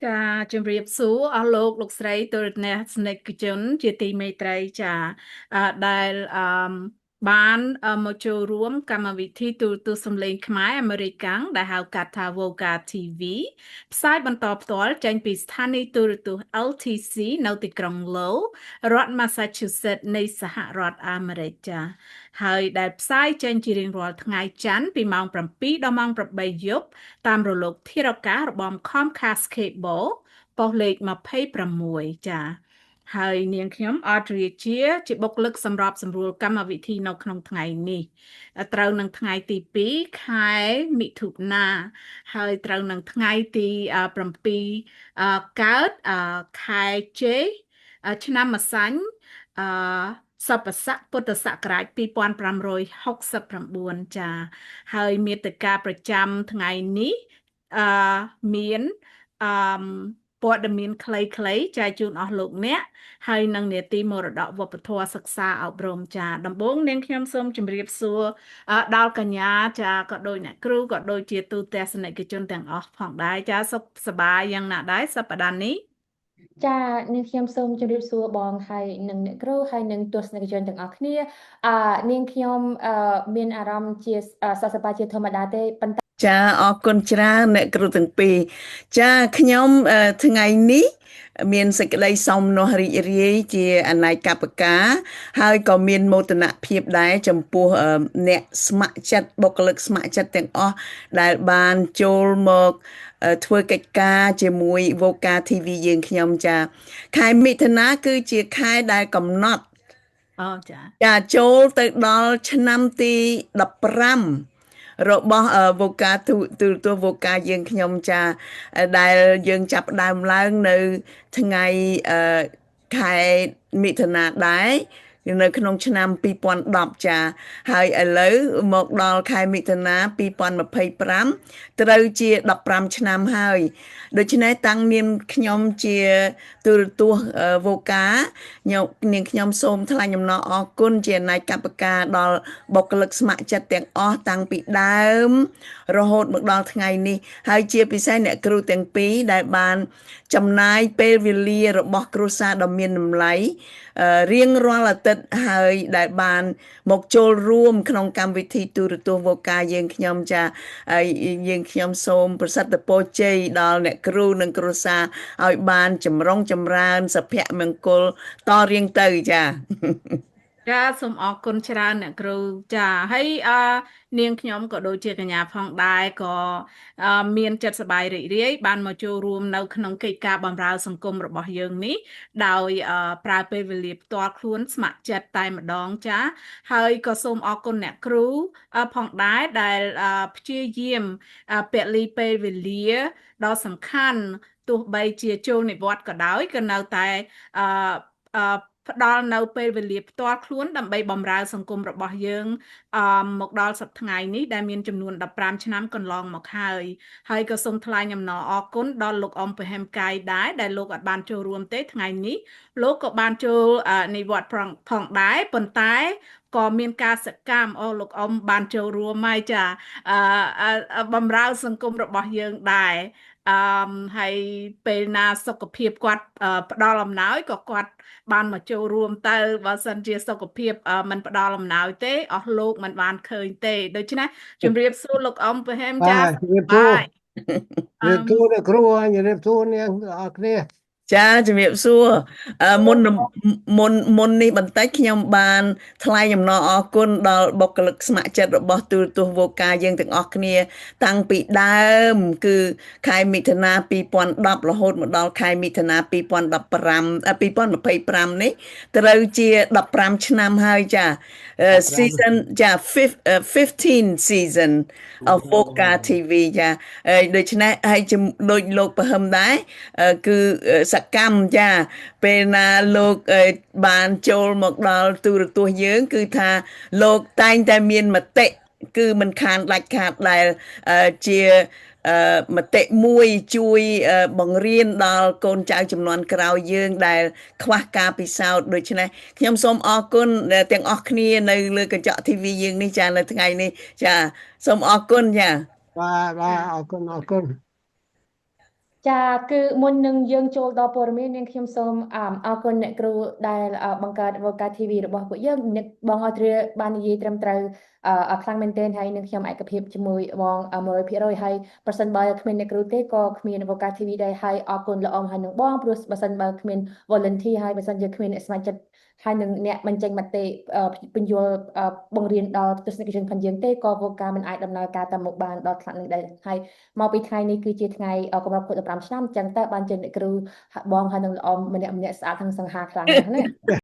ចាជំរាបសួរអស់លោកស្រីទូរទស្សនិកជនជាទីមេត្រីចាដែលបានមកចូលរួមកម្មវិធីទូរទស្សន៍សំឡេងខ្មែរអាមេរិកាំងដែលហៅកាត់ថា Voca TV ផ្សាយបន្តផ្ទាល់ចេញពីស្ថានីយទូរទស្សន៍ LTC នៅទីក្រុង Lowell រដ្ឋ Massachusetts នៃសហរដ្ឋអាមេរិកចាហើយដែលផ្សាយចេញជារៀងរាល់ថ្ងៃច័ន្ទពីម៉ោង7ដល់ម៉ោង8យប់តាមរលកធារកាសរបស់ Comcast Cable ប៉ុស្តិ៍លេខ26ចាហើយនាងខ្ញុំអត់រាជាបុគ្គលិកសម្របសម្រួលកម្មវិធីនៅក្នុងថ្ងៃនេះត្រូវនឹងថ្ងៃទី2ខែមិថុនាហើយត្រូវនឹងថ្ងៃទី7កើតខែចេឆ្នាំម្សាញ់អសពស័កពុទ្ធសករាជ2569ចាហើយមាតិកាប្រចាំថ្ងៃនេះអឺមានអឺព័ត៌មានខ្លីៗចែកជូនអស់លោកអ្នកហើយនឹងនេតិមរតកវប្បធម៌សិក្សាអប់រំចាដំបូងនាងខ្ញុំសូមជម្រាបសួរដល់កញ្ញាចាក៏ដូចអ្នកគ្រូក៏ដូចជាទូទស្សនិកជនទាំងអស់ផងដែរចាសុខសប្បាយយ៉ាងណាដែរសប្តាហ៍នេះចានាងខ្ញុំសូមជម្រាបសួរបងហើយនឹងអ្នកគ្រូហើយនឹងទស្សនិកជនទាំងអស់គ្នានាងខ្ញុំមានអារម្មណ៍ជាសះស្បើយជាធម្មតាទេប៉ុន្តែចាអរគុណច្រើនអ្នកគ្រូទាំងពីរចាខ្ញុំថ្ងៃនេះមានសេចក្តីសោមនស្សរីករាយជាអនេកបការហើយក៏មានមោទនភាពដែរចំពោះអ្នកស្ម័គ្រចិត្តបុគ្គលិកស្ម័គ្រចិត្តទាំងអស់ដែលបានចូលមកធ្វើកិច្ចការជាមួយ Voca TV យើងខ្ញុំចាខែមិថុនាគឺជាខែដែលកំណត់ចាចូលទៅដល់ឆ្នាំទី15របស់Voca ទូរទស្សន៍ Voca យើងខ្ញុំចាដែលយើងចាប់ផ្ដើមឡើងនៅថ្ងៃខែមិថុនាដែរនៅក្នុងឆ្នាំ2010ចាហើយឥឡូវមកដល់ខែមិថុនា2025ត្រូវជា15ឆ្នាំហើយដូច្នេះតាំងនាមខ្ញុំជាទូរទស្សន៍Vocaនាងខ្ញុំសូមថ្លែងអំណរអគុណជាអនេកបការដល់បុគ្គលិកស្ម័គ្រចិត្តទាំងអស់តាំងពីដើមរហូតមកដល់ថ្ងៃនេះហើយជាពិសេសអ្នកគ្រូទាំងពីរដែលបានចំណាយពេលវេលារបស់គ្រួសារដ៏មានតម្លៃរៀងរាល់អាទិត្យហើយដែលបានមកចូលរួមក្នុងកម្មវិធីទូរទស្សន៍Vocaយើងខ្ញុំចាហើយយើងខ្ញុំសូមប្រសិទ្ធពរជ័យដល់អ្នកគ្រូនិងគ្រួសារឲ្យបានចម្រុងចម្រើនសុភមង្គលតរៀងទៅចាចាសូមអរគុណច្រើនអ្នកគ្រូចាហើយនាងខ្ញុំក៏ដូចជាកញ្ញាផងដែរក៏មានចិត្តសប្បាយរីករាយបានមកចូលរួមនៅក្នុងកិច្ចការបម្រើសង្គមរបស់យើងនេះដោយប្រើពេលវេលាផ្ទាល់ខ្លួនស្ម័គ្រចិត្តតែម្ដងចាហើយក៏សូមអរគុណអ្នកគ្រូផងដែរដែលព្យាយាមពលីពេលវេលាដ៏សំខាន់ទោះបីជាចូលនិវត្តន៍ក៏ដោយក៏នៅតែផ្ដល់នៅពេលវេលាផ្ទាល់ខ្លួនដើម្បីបម្រើសង្គមរបស់យើងមកដល់សប្តាហ៍ថ្ងៃនេះដែលមានចំនួន15ឆ្នាំកន្លងមកហើយក៏សូមថ្លែងអំណរអគុណដល់លោកអ៊ំពហិមកាយដែរដែលលោកអាចបានចូលរួមទេថ្ងៃនេះលោកក៏បានចូលនិវត្តន៍ផងដែរប៉ុន្តែក៏មានការសកម្មលោកអ៊ំបានចូលរួមហើយចាបម្រើសង្គមរបស់យើងដែរហើយពេលណាសុខភាពគាត់ផ្ដល់អំណោយក៏គាត់បានមកចូលរួមទៅបើសិនជាសុខភាពមិនផ្ដល់អំណោយទេអស់លោកមិនបានឃើញទេដូច្នេះជំរាបសួរលោកអ៊ំពហិមចាសជំរាបសួរអ្នកគ្រូជំរាបសួរនាងអរគ្នាចាជំរាបសួរមុននេះបន្តិចខ្ញុំបានថ្លែងអំណរអគុណដល់បុគ្គលិកស្ម័គ្រចិត្តរបស់ទូរទស្សន៍Vocaយើងទាំងអស់គ្នាតាំងពីដើមគឺខែមិថុនា2010រហូតមកដល់ខែមិថុនា2025នេះត្រូវជា15ឆ្នាំហើយចា season ចា15 season of Voca TV ចាដូច្នេះហើយដូចលោកពហឹមដែរគឺសកម្មចាពេលណាលោកបានចូលមកដល់ទូរទស្សន៍យើងគឺថាលោកតែងតែមានមតិគឺមិនខានដាច់ខាតដែលជាមតិមួយជួយបង្រៀនដល់កូនចៅជំនាន់ក្រោយយើងដែលខ្វះការពិសោធន៍ដូច្នេះខ្ញុំសូមអរគុណទាំងអស់គ្នានៅលើកញ្ចក់ TV យើងនេះចានៅថ្ងៃនេះចាសូមអរគុណចាបាទអរគុណ ចាគឺមុននឹងយើងចូលដល់ព័ត៌មាននាងខ្ញុំសូមអរគុណអ្នកគ្រូដែលបង្កើត Voca TV របស់ពួកយើងអ្នកបងអត្រាបាននិយាយត្រឹមត្រូវខ្លាំងមែនទែនហើយនឹងខ្ញុំឯកភាពជាមួយបង100%ហើយប្រសិនបើគ្មានអ្នកគ្រូទេក៏គ្មាន Voca TV ដែរហើយអរគុណល្អមហើយនឹងបងព្រោះបើសិនបើគ្មាន volunteer ហើយបើសិនជាគ្មានអ្នកស្ម័គ្រចិត្តហើយនឹងអ្នកបញ្ចេញមតិបញ្យល់បង្រៀនដល់ទស្សនិកជនផងយើងទេក៏ Voca មិនអាចដំណើរការតាមមុខបានដល់ថ្នាក់នេះដែរហើយមកពីថ្ងៃនេះគឺជាថ្ងៃគម្រប់ខួប15ឆ្នាំអញ្ចឹងតើបានជាអ្នកគ្រូបងហើយនឹងល្អម្នាក់ស្អាតទាំងសង្ហាខ្លាំងណាស់ណា